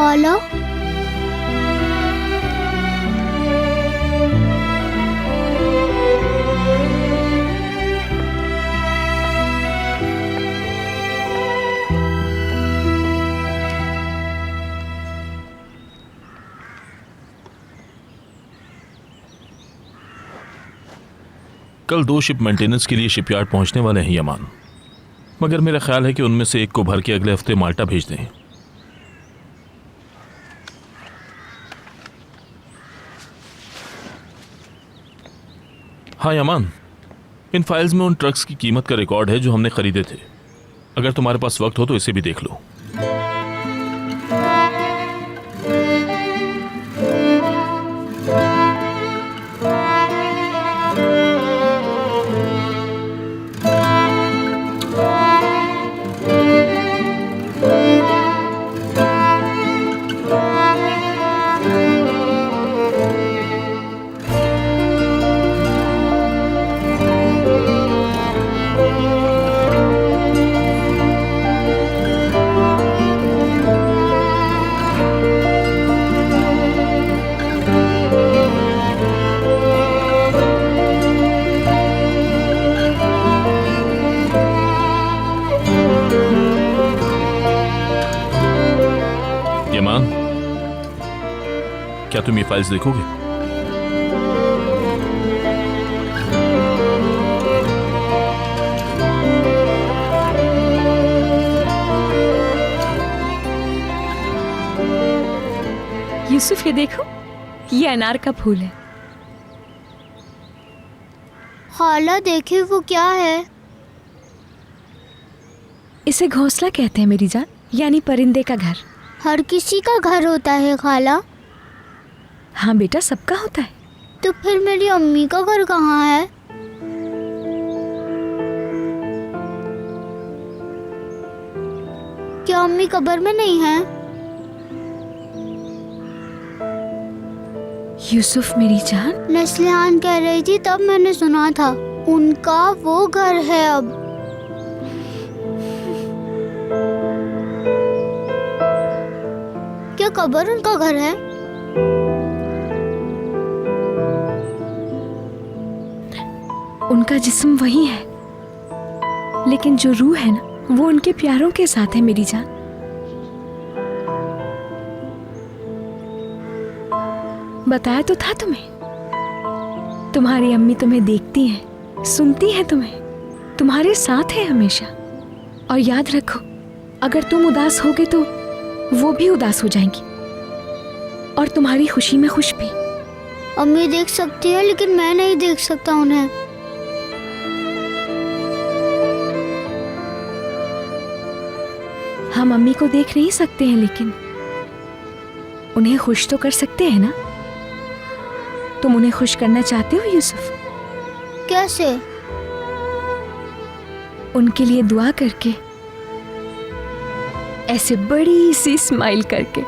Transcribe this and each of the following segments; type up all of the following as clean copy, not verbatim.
खाला, कल 2 ship maintenance के लिए शिपयार्ड पहुंचने वाले हैं यमान, मगर मेरा ख्याल है कि उनमें से एक को भर के अगले हफ्ते माल्टा भेज दें। हाँ यमान, इन फाइल्स में उन ट्रक्स की कीमत का रिकॉर्ड है जो हमने खरीदे थे। अगर तुम्हारे पास वक्त हो तो इसे भी देख लो। यमान, क्या तुम ये फाइल्स देखोगे? यूसुफ, ये देखो, ये अनार का फूल है। खाला देखिए वो क्या है? इसे घोंसला कहते हैं मेरी जान, यानी परिंदे का घर। हर किसी का घर होता है खाला। हाँ बेटा, सबका होता है। तो फिर मेरी अम्मी का घर कहाँ है? क्या अम्मी कब्र में नहीं है? यूसुफ मेरी जान, नस्लिहान कह रही थी, तब मैंने सुना था उनका वो घर है अब। क्या कब्र उनका घर है? उनका जिस्म वही है, लेकिन जो रूह है ना, वो उनके प्यारों के साथ है मेरी जान। बताया तो था तुम्हें, तुम्हारी अम्मी तुम्हें देखती हैं, सुनती हैं तुम्हें, तुम्हारे साथ है हमेशा। और याद रखो, अगर तुम उदास होगे तो वो भी उदास हो जाएंगी, और तुम्हारी खुशी में खुश भी। अम्मी देख सकती है, लेकिन मैं नहीं देख सकता उन्हें। हम अम्मी को देख नहीं सकते हैं, लेकिन उन्हें खुश तो कर सकते हैं ना। तुम उन्हें खुश करना चाहते हो यूसुफ? कैसे? उनके लिए दुआ करके, ऐसे बड़ी सी स्माइल करके।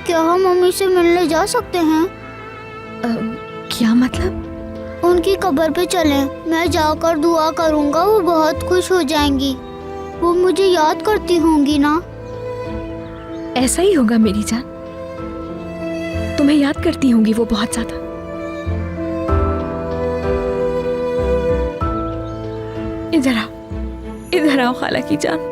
क्या हम मम्मी से मिलने जा सकते हैं? क्या मतलब? उनकी कब्र पे चलें, मैं जाकर दुआ करूंगा, वो बहुत खुश हो जाएंगी। वो मुझे याद करती होंगी ना? ऐसा ही होगा मेरी जान, तुम्हें याद करती होंगी वो बहुत ज्यादा। इधर आओ, इधर आओ खाला की जान।